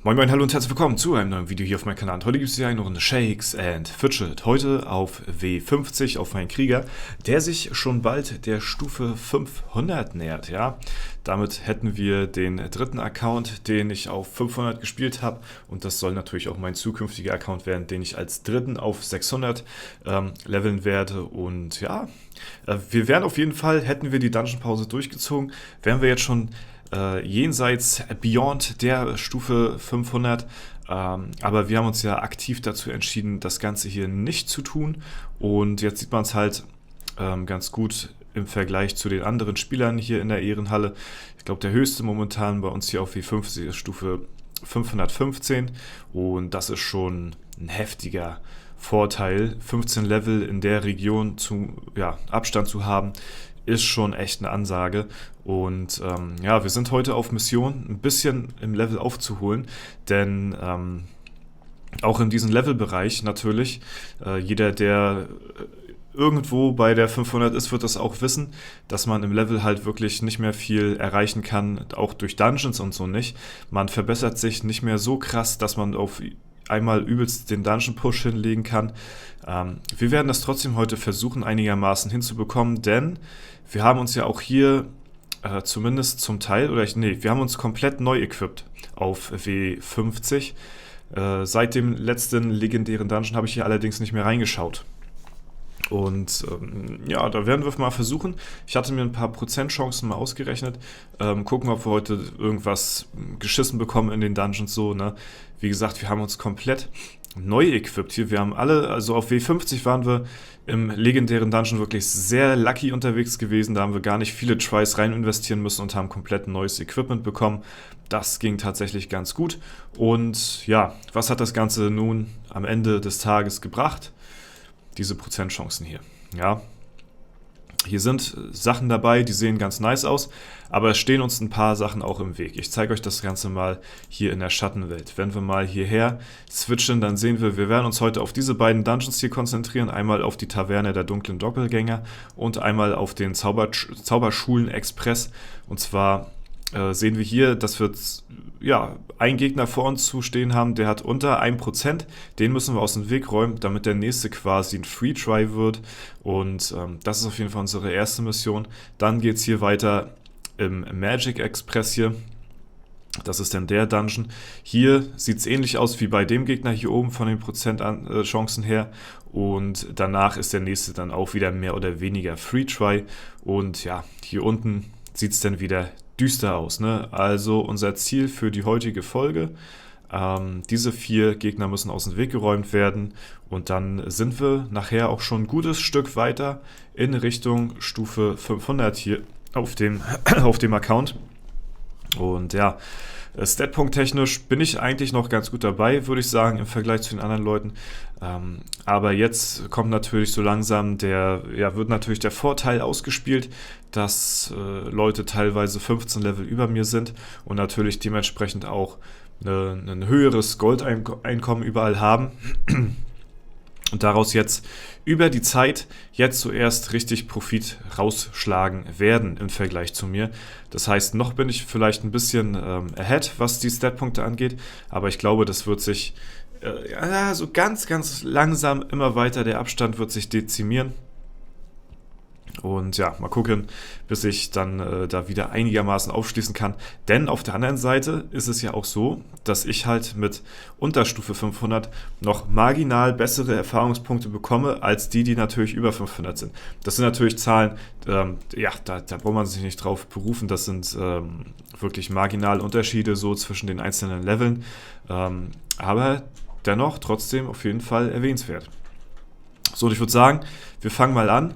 Moin Moin, hallo und herzlich willkommen zu einem neuen Video hier auf meinem Kanal. Und heute gibt es hier eine Runde Shakes and Fidget. Heute auf W50 auf meinen Krieger, der sich schon bald der Stufe 500 nähert. Ja, damit hätten wir den dritten Account, den ich auf 500 gespielt habe. Und das soll natürlich auch mein zukünftiger Account werden, den ich als dritten auf 600 leveln werde. Und ja, wir wären auf jeden Fall, hätten wir die Dungeon-Pause durchgezogen, wären wir jetzt schon jenseits, beyond der Stufe 500, aber wir haben uns ja aktiv dazu entschieden, das Ganze hier nicht zu tun, und jetzt sieht man es halt ganz gut im Vergleich zu den anderen Spielern hier in der Ehrenhalle. Ich glaube, der höchste momentan bei uns hier auf W50 ist Stufe 515, und das ist schon ein heftiger Vorteil. 15 Level in der Region Abstand zu haben, ist schon echt eine Ansage. Und ja, wir sind heute auf Mission, ein bisschen im Level aufzuholen, denn auch in diesem Levelbereich natürlich, jeder, der irgendwo bei der 500 ist, wird das auch wissen, dass man im Level halt wirklich nicht mehr viel erreichen kann, auch durch Dungeons und so nicht. Man verbessert sich nicht mehr so krass, dass man auf einmal übelst den Dungeon-Push hinlegen kann. Wir werden das trotzdem heute versuchen, einigermaßen hinzubekommen, denn wir haben uns ja auch hier zumindest zum Teil, wir haben uns komplett neu equipped auf W50. Seit dem letzten legendären Dungeon habe ich hier allerdings nicht mehr reingeschaut. Und ja, da werden wir mal versuchen. Ich hatte mir ein paar Prozentchancen mal ausgerechnet. Gucken, ob wir heute irgendwas geschissen bekommen in den Dungeons so, ne? Wie gesagt, wir haben uns komplett neu equipped hier. Wir haben alle, also auf W50 waren wir im legendären Dungeon wirklich sehr lucky unterwegs gewesen. Da haben wir gar nicht viele Tries rein investieren müssen und haben komplett neues Equipment bekommen. Das ging tatsächlich ganz gut. Und ja, was hat das Ganze nun am Ende des Tages gebracht? Diese Prozentchancen hier. Ja, hier sind Sachen dabei, die sehen ganz nice aus, aber es stehen uns ein paar Sachen auch im Weg. Ich zeige euch das Ganze mal hier in der Schattenwelt. Wenn wir mal hierher switchen, dann sehen wir, wir werden uns heute auf diese beiden Dungeons hier konzentrieren. Einmal auf die Taverne der dunklen Doppelgänger und einmal auf den Zauberschulen-Express. Und zwar sehen wir hier, dass wir einen Gegner vor uns zu stehen haben, der hat unter 1%. Den müssen wir aus dem Weg räumen, damit der nächste quasi ein Free-Try wird. Und das ist auf jeden Fall unsere erste Mission. Dann geht es hier weiter im Magic Express hier. Das ist dann der Dungeon. Hier sieht es ähnlich aus wie bei dem Gegner hier oben von den Prozentchancen her. Und danach ist der nächste dann auch wieder mehr oder weniger Free-Try. Und ja, hier unten sieht es dann wieder düster aus, ne? Also unser Ziel für die heutige Folge, diese 4 Gegner müssen aus dem Weg geräumt werden, und dann sind wir nachher auch schon ein gutes Stück weiter in Richtung Stufe 500 hier auf dem Account. Und ja, Statpunkt-technisch bin ich eigentlich noch ganz gut dabei, würde ich sagen, im Vergleich zu den anderen Leuten. Aber jetzt kommt natürlich so langsam wird natürlich der Vorteil ausgespielt, dass Leute teilweise 15 Level über mir sind und natürlich dementsprechend auch ein höheres Goldeinkommen überall haben. Und daraus jetzt über die Zeit jetzt zuerst richtig Profit rausschlagen werden im Vergleich zu mir. Das heißt, noch bin ich vielleicht ein bisschen ahead, was die Statpunkte angeht, aber ich glaube, das wird sich so ganz, ganz langsam immer weiter, der Abstand wird sich dezimieren. Und ja, mal gucken, bis ich dann da wieder einigermaßen aufschließen kann. Denn auf der anderen Seite ist es ja auch so, dass ich halt mit Unterstufe 500 noch marginal bessere Erfahrungspunkte bekomme, als die natürlich über 500 sind. Das sind natürlich Zahlen, da braucht man sich nicht drauf berufen. Das sind wirklich marginale Unterschiede so zwischen den einzelnen Leveln. Aber dennoch trotzdem auf jeden Fall erwähnenswert. So, und ich würde sagen, wir fangen mal an.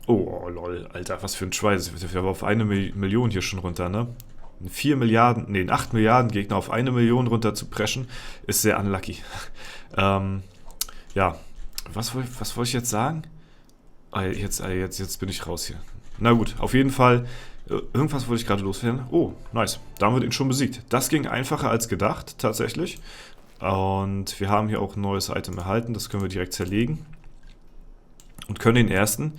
Oh lol, Alter, was für ein Schweiß. Wir haben auf 1 Million hier schon runter, ne? 8 Milliarden Gegner auf 1 Million runter zu preschen, ist sehr unlucky. Ja, was wollte ich jetzt sagen? Jetzt bin ich raus hier. Na gut, auf jeden Fall, irgendwas wollte ich gerade loswerden. Oh, nice, da haben wir den schon besiegt. Das ging einfacher als gedacht, tatsächlich. Und wir haben hier auch ein neues Item erhalten, das können wir direkt zerlegen. Und können den ersten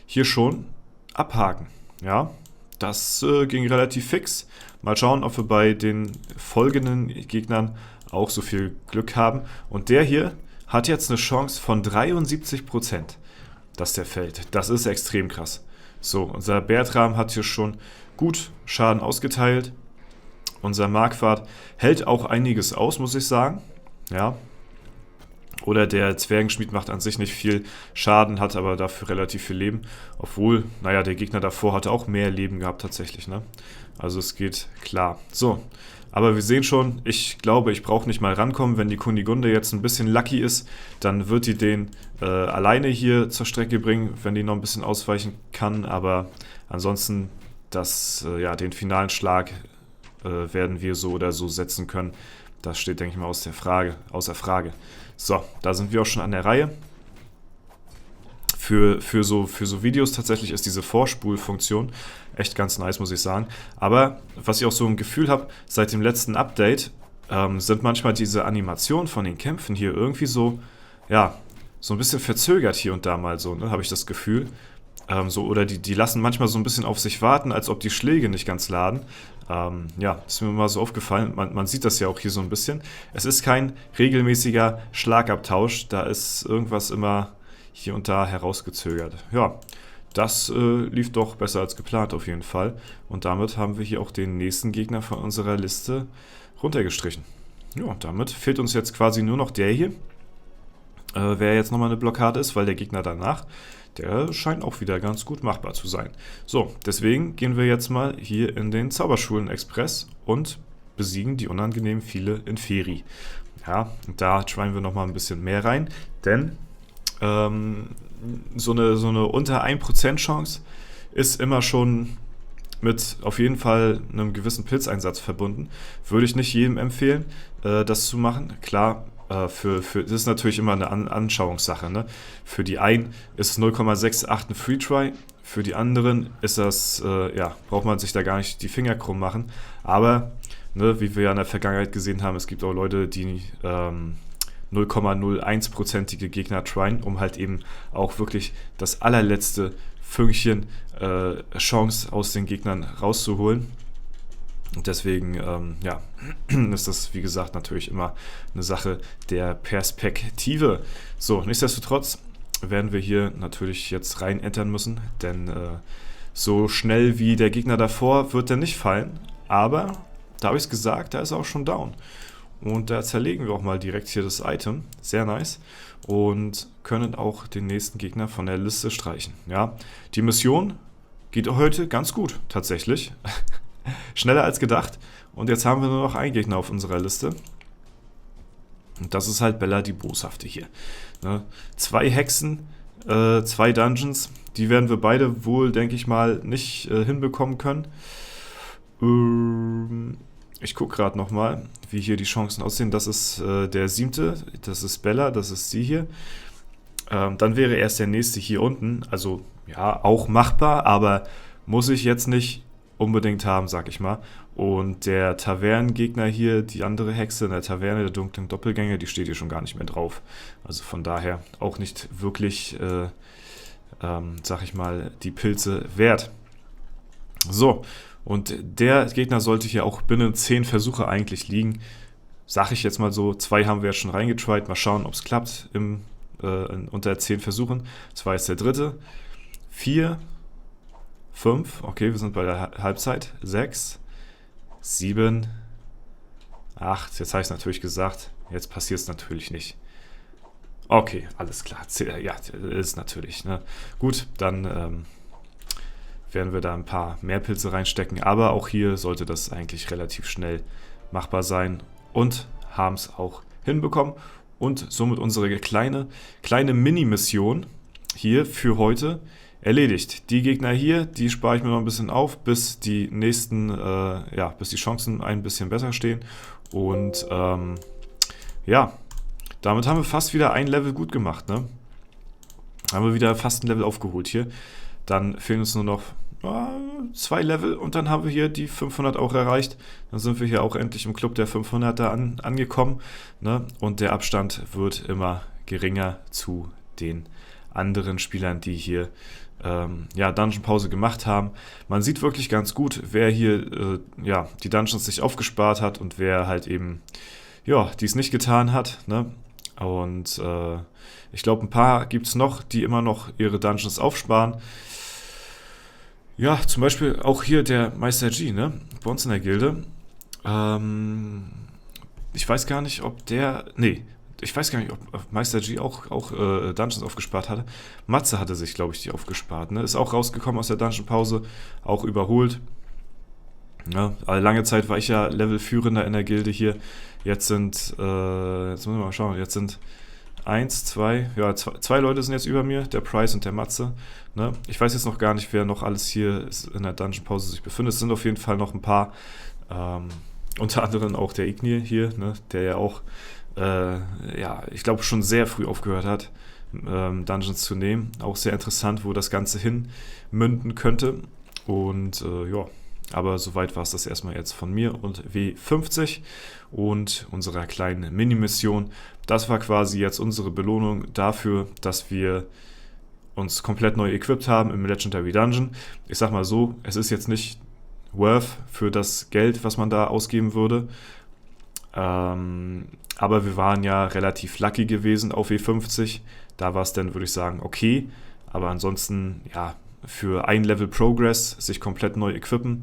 hier schon abhaken. Ja, das ging relativ fix. Mal schauen, ob wir bei den folgenden Gegnern auch so viel Glück haben. Und der hier hat jetzt eine Chance von 73%, dass der fällt. Das ist extrem krass. So, unser Bertram hat hier schon gut Schaden ausgeteilt. Unser Marquardt hält auch einiges aus, muss ich sagen. Ja. Oder der Zwergenschmied macht an sich nicht viel Schaden, hat aber dafür relativ viel Leben. Obwohl, naja, der Gegner davor hatte auch mehr Leben gehabt tatsächlich, ne? Also es geht klar. So, aber wir sehen schon, ich glaube, ich brauche nicht mal rankommen. Wenn die Kunigunde jetzt ein bisschen lucky ist, dann wird die den alleine hier zur Strecke bringen, wenn die noch ein bisschen ausweichen kann. Aber ansonsten, den finalen Schlag werden wir so oder so setzen können. Das steht, denke ich mal, außer Frage. So, da sind wir auch schon an der Reihe. Für so Videos tatsächlich ist diese Vorspulfunktion echt ganz nice, muss ich sagen. Aber was ich auch so ein Gefühl habe, seit dem letzten Update sind manchmal diese Animationen von den Kämpfen hier irgendwie so, ja, so ein bisschen verzögert hier und da mal so, ne, habe ich das Gefühl. Oder die lassen manchmal so ein bisschen auf sich warten, als ob die Schläge nicht ganz laden. Ja, ist mir mal so aufgefallen. Man sieht das ja auch hier so ein bisschen. Es ist kein regelmäßiger Schlagabtausch. Da ist irgendwas immer hier und da herausgezögert. Ja, das lief doch besser als geplant auf jeden Fall. Und damit haben wir hier auch den nächsten Gegner von unserer Liste runtergestrichen. Ja, damit fehlt uns jetzt quasi nur noch der hier. Wer jetzt nochmal eine Blockade ist, weil der Gegner danach, der scheint auch wieder ganz gut machbar zu sein. So, deswegen gehen wir jetzt mal hier in den Zauberschulen-Express und besiegen die unangenehm viele Inferi. Ja, und da schreiben wir nochmal ein bisschen mehr rein, denn so eine unter 1% Chance ist immer schon mit auf jeden Fall einem gewissen Pilzeinsatz verbunden. Würde ich nicht jedem empfehlen, das zu machen. Klar, das ist natürlich immer eine Anschauungssache. Ne? Für die einen ist 0,68 ein Free Try, für die anderen ist das, braucht man sich da gar nicht die Finger krumm machen. Aber, ne, wie wir ja in der Vergangenheit gesehen haben, es gibt auch Leute, die 0,01%ige Gegner tryen, um halt eben auch wirklich das allerletzte Fünkchen Chance aus den Gegnern rauszuholen. Und deswegen, ist das, wie gesagt, natürlich immer eine Sache der Perspektive. So, nichtsdestotrotz werden wir hier natürlich jetzt rein entern müssen, denn so schnell wie der Gegner davor wird er nicht fallen. Aber, da habe ich es gesagt, da ist er auch schon down. Und da zerlegen wir auch mal direkt hier das Item. Sehr nice. Und können auch den nächsten Gegner von der Liste streichen. Ja, die Mission geht heute ganz gut, tatsächlich. Schneller als gedacht. Und jetzt haben wir nur noch einen Gegner auf unserer Liste. Und das ist halt Bella die Boshafte hier. Ne? 2 Hexen, 2 Dungeons. Die werden wir beide wohl, denke ich mal, nicht hinbekommen können. Ich gucke gerade nochmal, wie hier die Chancen aussehen. Das ist der 7. Das ist Bella, das ist sie hier. Dann wäre erst der nächste hier unten. Also ja, auch machbar, aber muss ich jetzt nicht unbedingt haben, sag ich mal. Und der Tavernengegner hier, die andere Hexe in der Taverne, der dunklen Doppelgänger, die steht hier schon gar nicht mehr drauf. Also von daher auch nicht wirklich, sag ich mal, die Pilze wert. So, und der Gegner sollte hier auch binnen 10 Versuche eigentlich liegen. Sag ich jetzt mal so, 2 haben wir jetzt schon reingetried. Mal schauen, ob es klappt unter 10 Versuchen. 2 ist der dritte. 4, 5, okay, wir sind bei der Halbzeit. 6, 7, 8, jetzt habe ich es natürlich gesagt, jetzt passiert es natürlich nicht. Okay, alles klar, ja, ist natürlich. Ne? Gut, dann werden wir da ein paar mehr Pilze reinstecken, aber auch hier sollte das eigentlich relativ schnell machbar sein und haben es auch hinbekommen und somit unsere kleine Mini-Mission hier für heute erledigt. Die Gegner hier, die spare ich mir noch ein bisschen auf, bis die nächsten, bis die Chancen ein bisschen besser stehen. Und damit haben wir fast wieder ein Level gut gemacht, ne? Haben wir wieder fast ein Level aufgeholt hier. Dann fehlen uns nur noch 2 Level und dann haben wir hier die 500 auch erreicht. Dann sind wir hier auch endlich im Club der 500er angekommen, ne? Und der Abstand wird immer geringer zu den anderen Spielern, die hier ja, Dungeon-Pause gemacht haben. Man sieht wirklich ganz gut, wer hier ja, die Dungeons sich aufgespart hat und wer halt eben ja, dies nicht getan hat. Ne? Und ich glaube, ein paar gibt es noch, die immer noch ihre Dungeons aufsparen. Ja, zum Beispiel auch hier der Meister G, ne? Bei uns in der Gilde. Ich weiß gar nicht, ob der. Nee, ich weiß gar nicht, ob Meister G auch Dungeons aufgespart hatte. Matze hatte sich, glaube ich, die aufgespart. Ne? Ist auch rausgekommen aus der Dungeon-Pause, auch überholt. Ja, also lange Zeit war ich ja Levelführender in der Gilde hier. Jetzt sind, jetzt müssen wir mal schauen, jetzt sind zwei Leute sind jetzt über mir, der Price und der Matze. Ne? Ich weiß jetzt noch gar nicht, wer noch alles hier in der Dungeon-Pause sich befindet. Es sind auf jeden Fall noch ein paar, unter anderem auch der Ignir hier, ne? Der ja auch, ja, ich glaube schon sehr früh aufgehört hat, Dungeons zu nehmen. Auch sehr interessant, wo das Ganze hin münden könnte. Und ja, aber soweit war es das erstmal jetzt von mir und W50 und unserer kleinen Mini-Mission. Das war quasi jetzt unsere Belohnung dafür, dass wir uns komplett neu equipped haben im Legendary Dungeon. Ich sag mal so, es ist jetzt nicht worth für das Geld, was man da ausgeben würde. Aber wir waren ja relativ lucky gewesen auf W50. Da war es dann, würde ich sagen, okay. Aber ansonsten, ja, für ein Level Progress sich komplett neu equippen.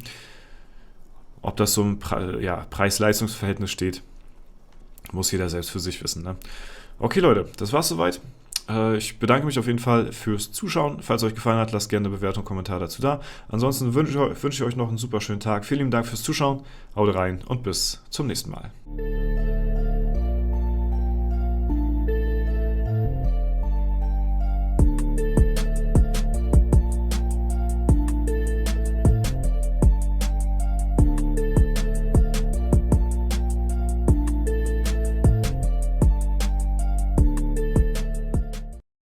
Ob das so im Preis-Leistungs-Verhältnis steht, muss jeder selbst für sich wissen. Ne? Okay, Leute, das war's soweit. Ich bedanke mich auf jeden Fall fürs Zuschauen. Falls euch gefallen hat, lasst gerne eine Bewertung und Kommentar dazu da. Ansonsten wünsche ich euch noch einen super schönen Tag. Vielen lieben Dank fürs Zuschauen. Haut rein und bis zum nächsten Mal.